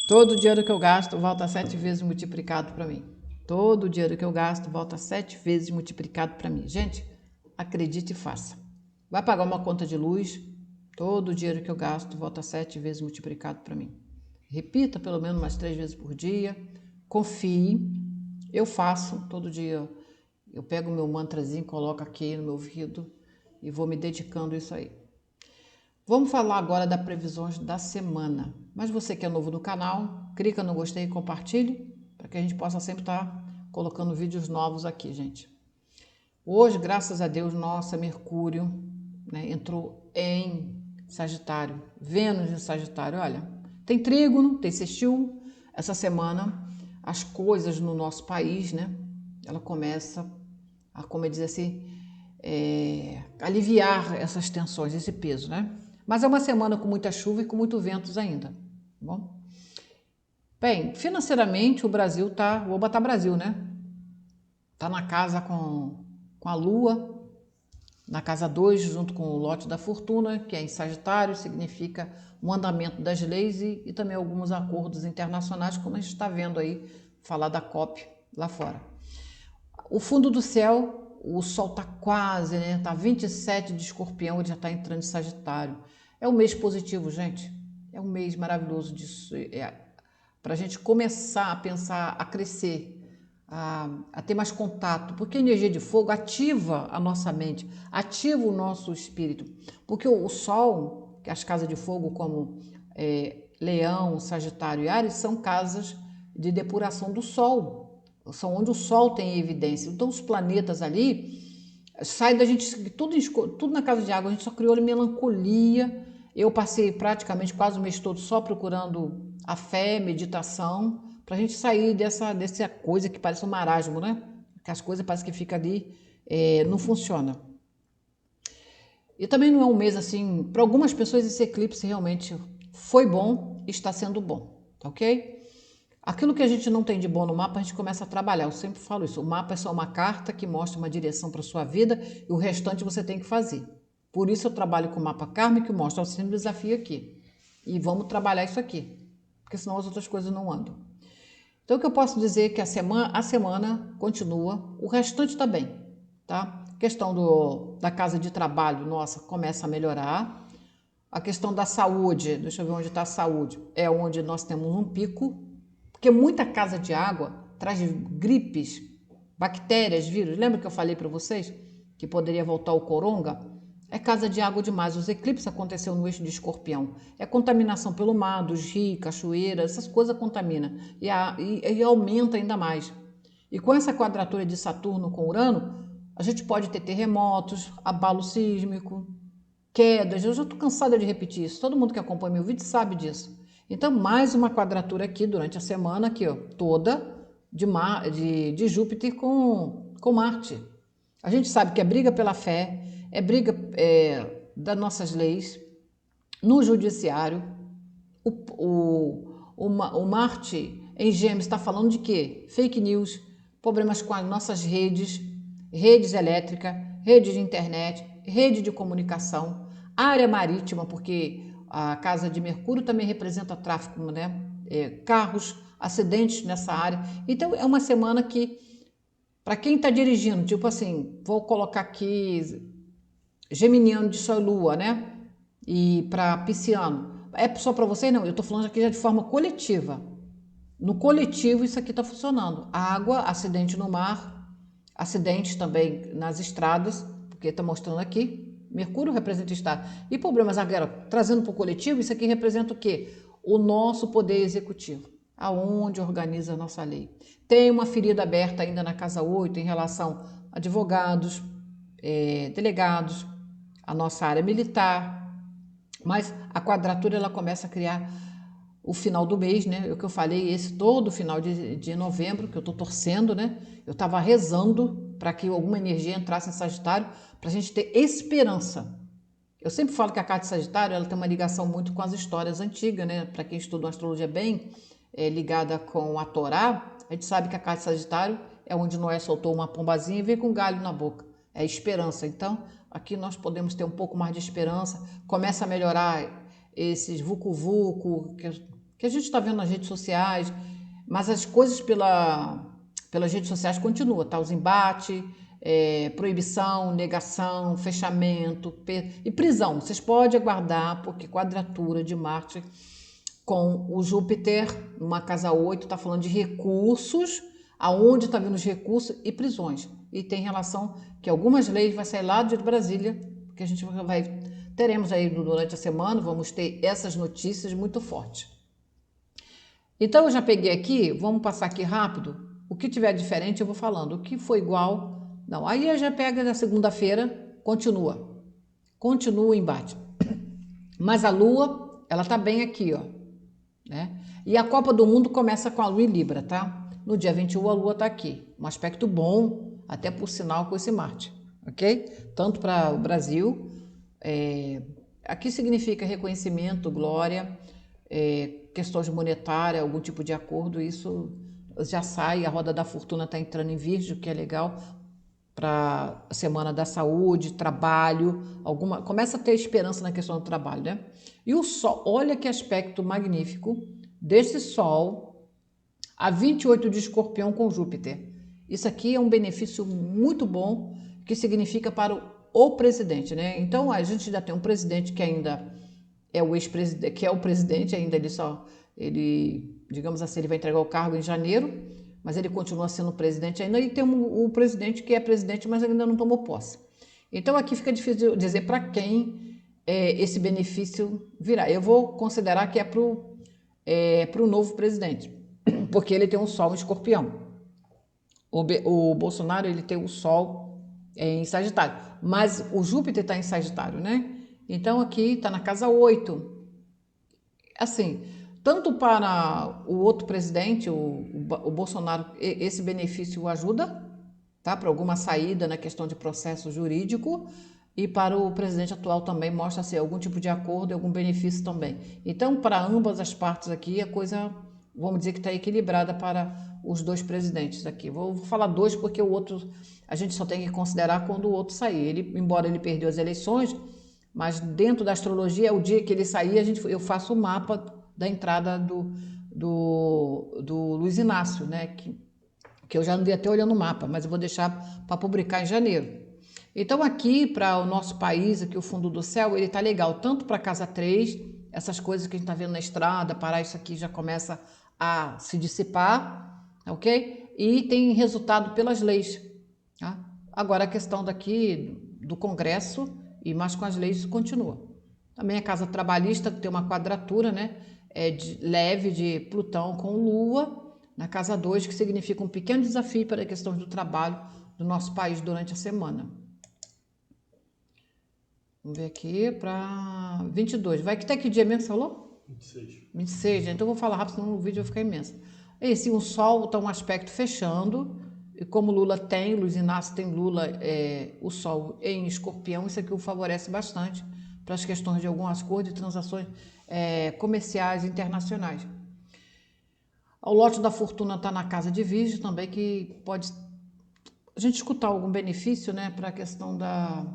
Todo dinheiro que eu gasto volta 7 vezes multiplicado para mim. Todo dinheiro que eu gasto volta 7 vezes multiplicado para mim. Gente, acredite e faça. Vai pagar uma conta de luz, todo dinheiro que eu gasto volta 7 vezes multiplicado para mim. Repita pelo menos umas 3 vezes por dia. Confie. Eu faço todo dia. Eu pego o meu mantrazinho, coloco aqui no meu ouvido e vou me dedicando a isso aí. Vamos falar agora das previsões da semana. Mas você que é novo no canal, clica no gostei e compartilhe, para que a gente possa sempre estar colocando vídeos novos aqui, gente. Hoje, graças a Deus, nossa Mercúrio, né, entrou em Sagitário, Vênus em Sagitário. Olha, tem trígono, tem sextil. Essa semana, as coisas no nosso país, né, ela começa a, como eu dizer assim, aliviar essas tensões, esse peso, né? Mas é uma semana com muita chuva e com muito ventos ainda, tá bom? Bem, financeiramente o Brasil tá, vou botar Brasil, né? Tá na casa com a Lua, na casa 2, junto com o lote da fortuna, que é em Sagitário, significa o andamento das leis e também alguns acordos internacionais, como a gente está vendo aí, falar da COP lá fora. O fundo do céu, o sol tá quase, né? Tá 27 de Escorpião, ele já tá entrando em Sagitário. É um mês positivo, gente. É um mês maravilhoso disso. Para a gente começar a pensar, a crescer, a ter mais contato, porque a energia de fogo ativa a nossa mente, ativa o nosso espírito, porque o Sol, que as casas de fogo como Leão, Sagitário e Áries, são casas de depuração do Sol, são onde o Sol tem evidência, então os planetas ali, sai da gente, tudo na casa de água, a gente só criou melancolia. Eu passei praticamente quase o mês todo só procurando a fé, meditação, para a gente sair dessa coisa que parece um marasmo, né? Que as coisas parecem que fica ali, não funciona. E também não é um mês assim, para algumas pessoas esse eclipse realmente foi bom e está sendo bom, tá ok? Aquilo que a gente não tem de bom no mapa, a gente começa a trabalhar. Eu sempre falo isso. O mapa é só uma carta que mostra uma direção para a sua vida e o restante você tem que fazer. Por isso eu trabalho com o mapa kármico, que mostra o seu desafio aqui. E vamos trabalhar isso aqui, porque senão as outras coisas não andam. Então o que eu posso dizer é que a semana continua, o restante está bem, tá? A questão da casa de trabalho, nossa, começa a melhorar. A questão da saúde, deixa eu ver onde está a saúde, é onde nós temos um pico, porque muita casa de água traz gripes, bactérias, vírus. Lembra que eu falei para vocês que poderia voltar o coronga? É casa de água demais. Os eclipses aconteceu no eixo de Escorpião. É contaminação pelo mar, dos rios, cachoeiras, essas coisas contaminam e aumenta ainda mais. E com essa quadratura de Saturno com Urano, a gente pode ter terremotos, abalo sísmico, quedas. Eu já estou cansada de repetir isso. Todo mundo que acompanha meu vídeo sabe disso. Então, mais uma quadratura aqui durante a semana, aqui, ó, toda de Júpiter com Marte. A gente sabe que é briga pela fé, é briga das nossas leis, no judiciário. O Marte em Gêmeos está falando de quê? Fake news, problemas com as nossas redes elétricas, rede de internet, rede de comunicação, área marítima, porque a casa de Mercúrio também representa tráfego, né? Carros, acidentes nessa área. Então é uma semana que, para quem está dirigindo, tipo assim, vou colocar aqui geminiano de Sol e Lua, né? E para pisciano. É só para vocês? Não, eu estou falando aqui já de forma coletiva. No coletivo isso aqui está funcionando. Água, acidente no mar, acidentes também nas estradas, porque está mostrando aqui. Mercúrio representa o Estado. E problemas agora, trazendo para o coletivo, isso aqui representa o quê? O nosso poder executivo, aonde organiza a nossa lei. Tem uma ferida aberta ainda na casa 8 em relação a advogados, delegados, a nossa área militar, mas a quadratura ela começa a criar o final do mês, né? O que eu falei, esse todo final de novembro, que eu estou torcendo, né? Eu estava rezando para que alguma energia entrasse em Sagitário, para a gente ter esperança. Eu sempre falo que a carta de Sagitário ela tem uma ligação muito com as histórias antigas, né? Para quem estuda astrologia bem, ligada com a Torá, a gente sabe que a carta de Sagitário é onde Noé soltou uma pombazinha e veio com um galho na boca. É esperança. Então, aqui nós podemos ter um pouco mais de esperança. Começa a melhorar esses vucu-vucu, que a gente está vendo nas redes sociais, mas as coisas pelas redes sociais continuam, tá? Os embates, proibição, negação, fechamento e prisão. Vocês podem aguardar, porque quadratura de Marte com o Júpiter, numa casa 8, está falando de recursos, aonde está vindo os recursos e prisões. E tem relação que algumas leis vai sair lá de Brasília, que a gente teremos aí durante a semana, vamos ter essas notícias muito fortes. Então eu já peguei aqui, vamos passar aqui rápido, o que tiver diferente eu vou falando, o que foi igual, não. Aí eu já pego na segunda-feira, continua o embate. Mas a Lua, ela tá bem aqui, ó, né? E a Copa do Mundo começa com a Lua em Libra, tá? No dia 21 a Lua tá aqui, um aspecto bom, até por sinal com esse Marte, ok? Tanto para o Brasil, aqui significa reconhecimento, glória, questões monetárias, algum tipo de acordo, isso já sai, a roda da fortuna está entrando em Virgem, o que é legal para a semana da saúde, trabalho, começa a ter esperança na questão do trabalho, né? E o Sol, olha que aspecto magnífico desse Sol a 28 de Escorpião com Júpiter. Isso aqui é um benefício muito bom que significa para o presidente, né? Então a gente já tem um presidente que ainda é o ex-presidente, que é o presidente ainda, digamos assim, ele vai entregar o cargo em janeiro, mas ele continua sendo presidente ainda, e tem o presidente que é presidente, mas ainda não tomou posse. Então aqui fica difícil dizer para quem esse benefício virá. Eu vou considerar que é para o novo presidente, porque ele tem um Sol em Escorpião. O Bolsonaro, ele tem o Sol em Sagitário, mas o Júpiter está em Sagitário, né? Então aqui está na casa 8. Assim, tanto para o outro presidente, o Bolsonaro, esse benefício o ajuda, tá? Para alguma saída na questão de processo jurídico, e para o presidente atual também mostra-se algum tipo de acordo e algum benefício também. Então, para ambas as partes aqui, a coisa, vamos dizer que está equilibrada para os dois presidentes aqui. Vou falar dois porque o outro a gente só tem que considerar quando o outro sair. Ele, embora ele perdeu as eleições, mas dentro da astrologia, o dia que ele sair, eu faço o mapa da entrada do Luiz Inácio, né? Que eu já andei até olhando o mapa, mas eu vou deixar para publicar em janeiro. Então aqui para o nosso país, aqui o fundo do céu, ele tá legal, tanto para casa 3, essas coisas que a gente está vendo na estrada, parar isso aqui já começa a se dissipar, ok? E tem resultado pelas leis, tá? Agora a questão daqui do Congresso e mais com as leis continua. Também a casa trabalhista tem uma quadratura, né? Leve de Plutão com Lua na casa 2, que significa um pequeno desafio para a questão do trabalho do nosso país durante a semana. Vamos ver aqui para 22. Vai que até que dia mesmo você falou? 26. 26, então eu vou falar rápido, senão o vídeo vai ficar imenso. Esse, o Sol está um aspecto fechando, e como Lula tem, Luiz Inácio tem Lula, o Sol em Escorpião, isso aqui o favorece bastante para as questões de algumas acordos e transações comerciais internacionais. O lote da fortuna está na casa de Virgem também, que pode a gente escutar algum benefício, né, para a questão da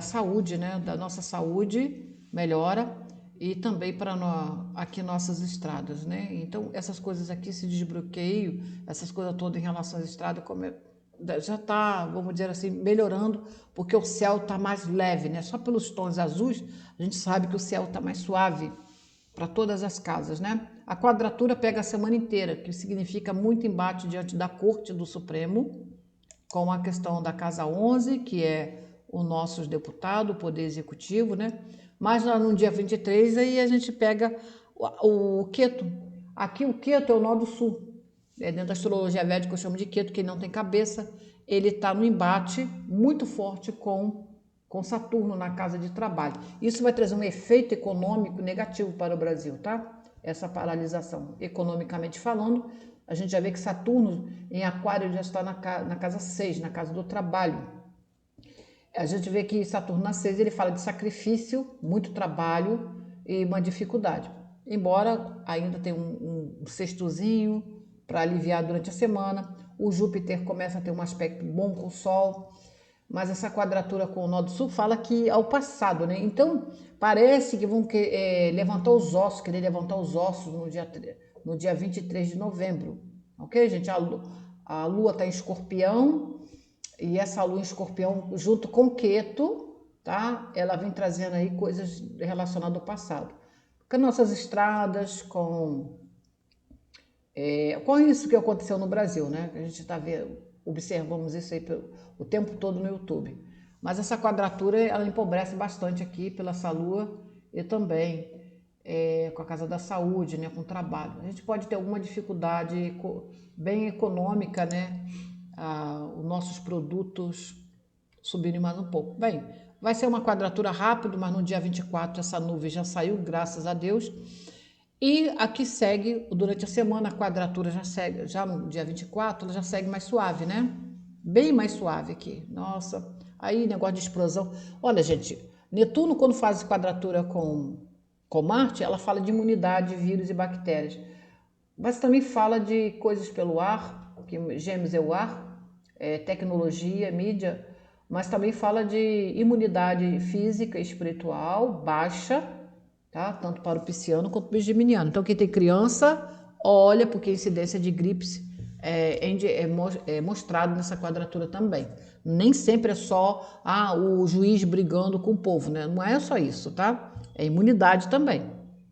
saúde, né, da nossa saúde melhora, e também para aqui nossas estradas, né? Então essas coisas aqui, esse desbloqueio, essas coisas todas em relação às estradas, já está, vamos dizer assim, melhorando, porque o céu está mais leve, né? Só pelos tons azuis a gente sabe que o céu está mais suave para todas as casas, né? A quadratura pega a semana inteira, que significa muito embate diante da Corte do Supremo, com a questão da Casa 11, que é o nosso deputado, o Poder Executivo, né? Mas lá no dia 23, aí a gente pega o Queto. Aqui o Queto é o nó do sul. Dentro da astrologia védica eu chamo de Queto, que não tem cabeça. Ele está no embate muito forte com Saturno na casa de trabalho. Isso vai trazer um efeito econômico negativo para o Brasil, tá? Essa paralisação, economicamente falando, a gente já vê que Saturno em Aquário já está na casa 6, na casa do trabalho. A gente vê que Saturno na 6, ele fala de sacrifício, muito trabalho e uma dificuldade. Embora ainda tenha um sextozinho para aliviar durante a semana, o Júpiter começa a ter um aspecto bom com o Sol. mas essa quadratura com o nó do sul fala que ao passado, né? Então, parece que vão levantar os ossos, querer levantar os ossos no dia 23 de novembro, ok, gente? A lua está em escorpião, e essa lua em escorpião, junto com Queto, tá? Ela vem trazendo aí coisas relacionadas ao passado. Com nossas estradas, com isso que aconteceu no Brasil, né? A gente está vendo, observamos isso aí o tempo todo no YouTube. Mas essa quadratura, ela empobrece bastante aqui pela essa lua e também com a casa da saúde, né? Com o trabalho. A gente pode ter alguma dificuldade bem econômica, né? Os nossos produtos subirem mais um pouco. Bem, vai ser uma quadratura rápida, mas no dia 24 essa nuvem já saiu, graças a Deus. E aqui segue, durante a semana, a quadratura já segue, já no dia 24, ela já segue mais suave, né? Bem mais suave aqui. Nossa, aí negócio de explosão. Olha, gente, Netuno, quando faz quadratura com Marte, ela fala de imunidade, vírus e bactérias. Mas também fala de coisas pelo ar, que Gêmeos é o ar, tecnologia, mídia, mas também fala de imunidade física e espiritual baixa, tá? Tanto para o pisciano quanto para o geminiano. Então, quem tem criança, olha, porque a incidência de gripes é mostrado nessa quadratura também. Nem sempre é só o juiz brigando com o povo, né? Não é só isso, tá? É imunidade também.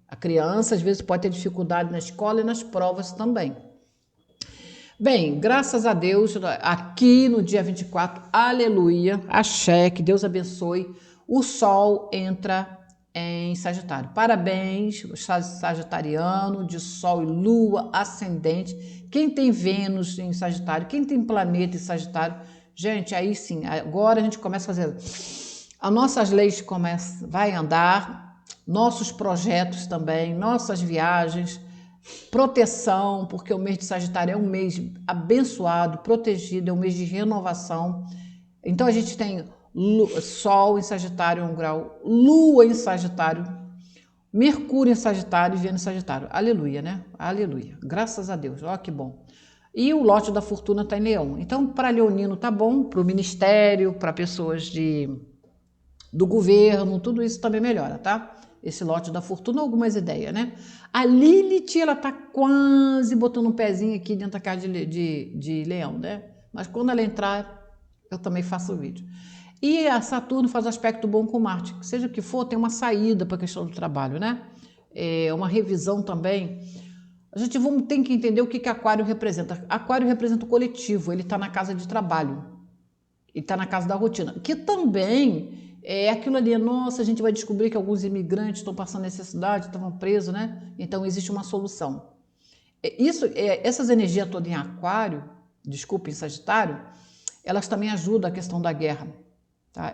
A criança, às vezes, pode ter dificuldade na escola e nas provas também. Bem, graças a Deus, aqui no dia 24, aleluia, axé, que Deus abençoe, o Sol entra em Sagitário. Parabéns, sagitariano, de Sol e Lua, ascendente. Quem tem Vênus em Sagitário, quem tem planeta em Sagitário, gente, aí sim, agora a gente começa a fazer... As nossas leis vai andar, nossos projetos também, nossas viagens, proteção, porque o mês de Sagitário é um mês abençoado, protegido, é um mês de renovação. Então a gente tem Sol em Sagitário 1 grau, Lua em Sagitário, Mercúrio em Sagitário e Vênus em Sagitário. Aleluia, né? Aleluia. Graças a Deus. Ó, que bom. E o lote da fortuna está em Leão. Então, para leonino tá bom, para o ministério, para pessoas do governo, tudo isso também melhora, tá? Esse lote da fortuna, algumas ideias, né? A Lilith, ela tá quase botando um pezinho aqui dentro da casa de Leão, né? Mas quando ela entrar, eu também faço o vídeo. E a Saturno faz aspecto bom com Marte. Seja o que for, tem uma saída para a questão do trabalho, né? É uma revisão também. A gente tem que entender o que Aquário representa. Aquário representa o coletivo, ele está na casa de trabalho. Ele está na casa da rotina. Que também é aquilo ali, nossa, a gente vai descobrir que alguns imigrantes estão passando necessidade, estavam presos, né? Então existe uma solução. Essas energias todas em Aquário, desculpa, em Sagitário, elas também ajudam a questão da guerra, tá?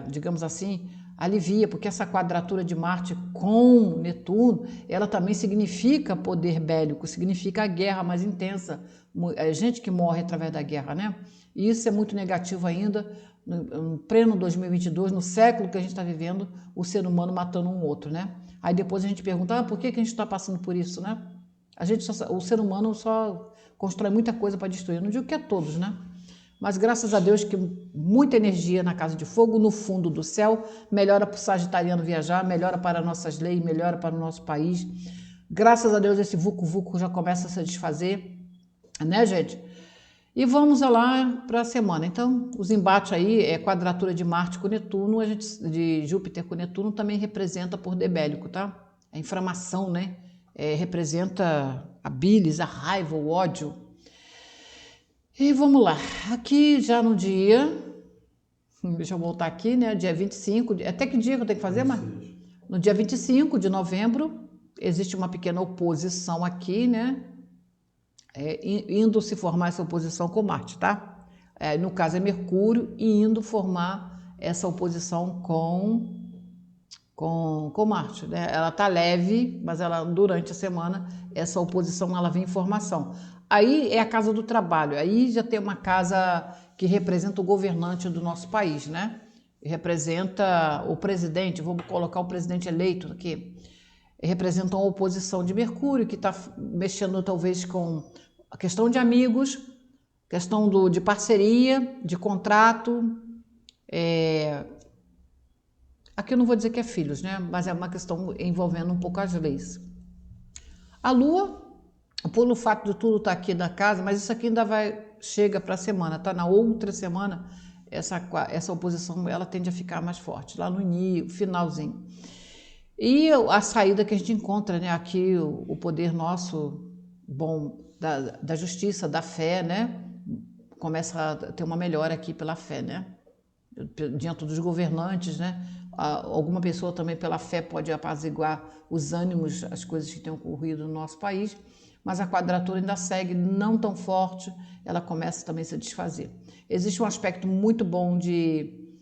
Digamos assim, alivia, porque essa quadratura de Marte com Netuno, ela também significa poder bélico, significa a guerra mais intensa, gente que morre através da guerra, né? E isso é muito negativo ainda, no pleno 2022, no século que a gente está vivendo, o ser humano matando um outro, né? Aí depois a gente pergunta, por que a gente está passando por isso, né? O ser humano só constrói muita coisa para destruir, não digo que é todos, né? Mas graças a Deus que muita energia na casa de fogo, no fundo do céu, melhora para o sagitariano viajar, melhora para nossas leis, melhora para o nosso país. Graças a Deus esse vucu-vucu já começa a se desfazer, né, gente? E vamos lá para a semana. Então, os embates aí, quadratura de Marte com Netuno, de Júpiter com Netuno também representa poder bélico, tá? A inflamação, né? Representa a bilis, a raiva, o ódio. E vamos lá. Aqui já no dia, deixa eu voltar aqui, né? Dia 25, até que dia que eu tenho que fazer, mas no dia 25 de novembro, existe uma pequena oposição aqui, né? Indo se formar essa oposição com Marte, tá? No caso é Mercúrio, e indo formar essa oposição com Marte, né? Ela tá leve, mas durante a semana essa oposição ela vem em formação. Aí é a casa do trabalho, aí já tem uma casa que representa o governante do nosso país, né? Representa o presidente, vamos colocar o presidente eleito aqui, representa uma oposição de Mercúrio, que está mexendo talvez com a questão de amigos, questão de parceria, de contrato, Aqui eu não vou dizer que é filhos, né? Mas é uma questão envolvendo um pouco as leis. A Lua, pelo fato de tudo estar aqui na casa, mas isso aqui ainda chega para a semana, tá? Na outra semana, essa oposição ela tende a ficar mais forte, lá no início, finalzinho. E a saída que a gente encontra, né? Aqui o poder nosso, bom, da justiça, da fé, né? Começa a ter uma melhora aqui pela fé, né? Diante dos governantes, né? Alguma pessoa também pela fé pode apaziguar os ânimos, as coisas que têm ocorrido no nosso país, mas a quadratura ainda segue não tão forte, ela começa também a se desfazer. Existe um aspecto muito bom de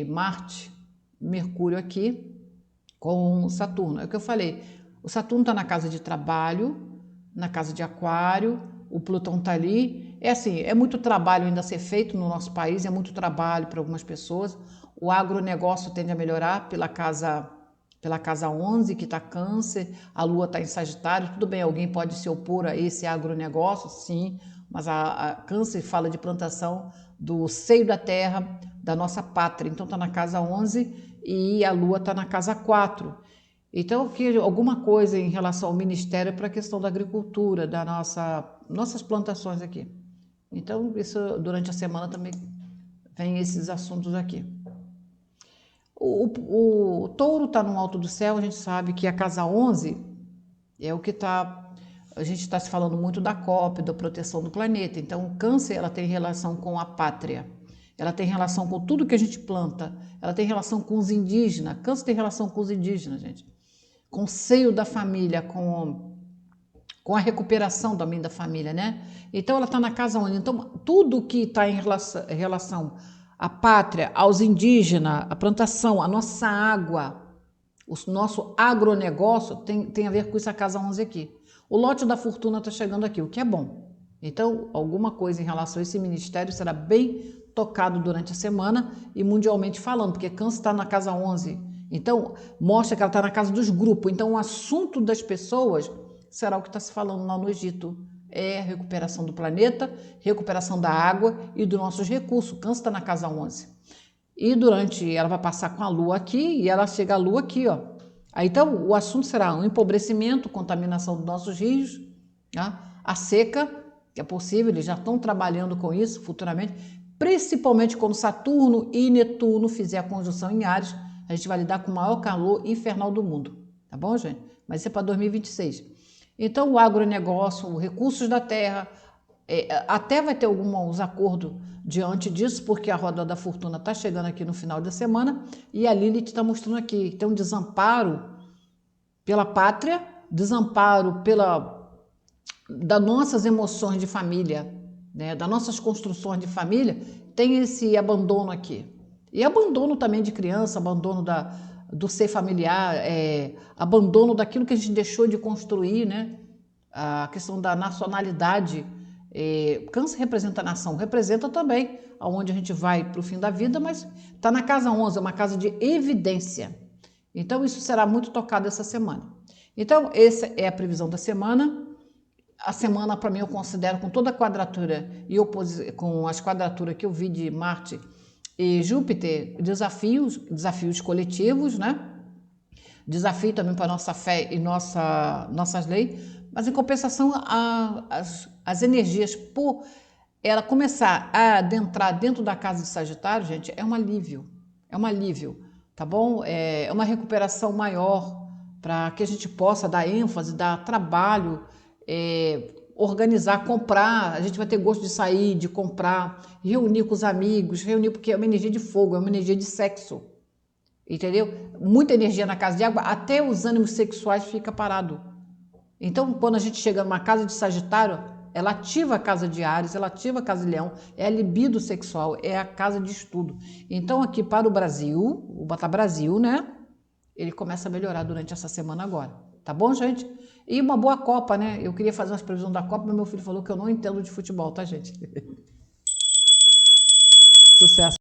Marte, Mercúrio aqui, com Saturno. É o que eu falei, o Saturno está na casa de trabalho, na casa de Aquário, o Plutão está ali. É assim, é muito trabalho ainda a ser feito no nosso país, é muito trabalho para algumas pessoas. O agronegócio tende a melhorar pela casa 11, que está Câncer, a Lua está em Sagitário. Tudo bem, alguém pode se opor a esse agronegócio, sim, mas a Câncer fala de plantação do seio da terra, da nossa pátria. Então está na casa 11 e a Lua está na casa 4. Então, alguma coisa em relação ao Ministério para a questão da agricultura, nossas plantações aqui. Então, isso durante a semana também vem esses assuntos aqui. O touro está no alto do céu, a gente sabe que a casa 11 é o que está... A gente está se falando muito da COP, da proteção do planeta. Então, o câncer ela tem relação com a pátria. Ela tem relação com tudo que a gente planta. Ela tem relação com os indígenas. Câncer tem relação com os indígenas, gente. Com o seio da família, com a recuperação também da família, né? Então, ela está na casa 11. Então, tudo que está em relação à pátria, aos indígenas, a plantação, a nossa água, o nosso agronegócio tem a ver com essa casa 11 aqui. O lote da fortuna está chegando aqui, o que é bom. Então, alguma coisa em relação a esse ministério será bem tocado durante a semana e mundialmente falando, porque Câncer está na casa 11. Então, mostra que ela está na casa dos grupos. Então, o assunto das pessoas será o que está se falando lá no Egito. É recuperação do planeta, recuperação da água e dos nossos recursos. Câncer está na casa 11. E ela vai passar com a Lua aqui e ela chega a Lua aqui, ó. Aí, então, o assunto será o empobrecimento, contaminação dos nossos rios, tá? A seca, que é possível, eles já estão trabalhando com isso futuramente, principalmente quando Saturno e Netuno fizer a conjunção em Áries, a gente vai lidar com o maior calor infernal do mundo, tá bom, gente? Mas isso é para 2026. Então, o agronegócio, os recursos da terra, até vai ter alguns acordos diante disso, porque a roda da fortuna está chegando aqui no final da semana e a Lilith está mostrando aqui, tem um desamparo pela pátria, desamparo das nossas emoções de família, né, das nossas construções de família, tem esse abandono aqui. E abandono também de criança, abandono do ser familiar, abandono daquilo que a gente deixou de construir, né? A questão da nacionalidade. Câncer representa a nação, representa também aonde a gente vai para o fim da vida, mas está na casa 11, é uma casa de evidência. Então, isso será muito tocado essa semana. Então, essa é a previsão da semana. A semana, para mim, eu considero com toda a quadratura e com as quadraturas que eu vi de Marte e Júpiter, desafios coletivos, né? Desafio também para a nossa fé e nossas leis, mas em compensação, as energias, por ela começar a adentrar dentro da casa de Sagitário, gente, é um alívio, tá bom? É uma recuperação maior para que a gente possa dar ênfase, dar trabalho, organizar, comprar. A gente vai ter gosto de sair, de comprar, reunir com os amigos, porque é uma energia de fogo, é uma energia de sexo, entendeu? Muita energia na casa de água, até os ânimos sexuais fica parado. Então, quando a gente chega numa casa de Sagitário, ela ativa a casa de Áries, ela ativa a casa de Leão, é a libido sexual, é a casa de estudo. Então, aqui para o Brasil, o Bata Brasil, né? Ele começa a melhorar durante essa semana agora. Tá bom, gente? E uma boa Copa, né? Eu queria fazer umas previsões da Copa, mas meu filho falou que eu não entendo de futebol, tá, gente? Sucesso!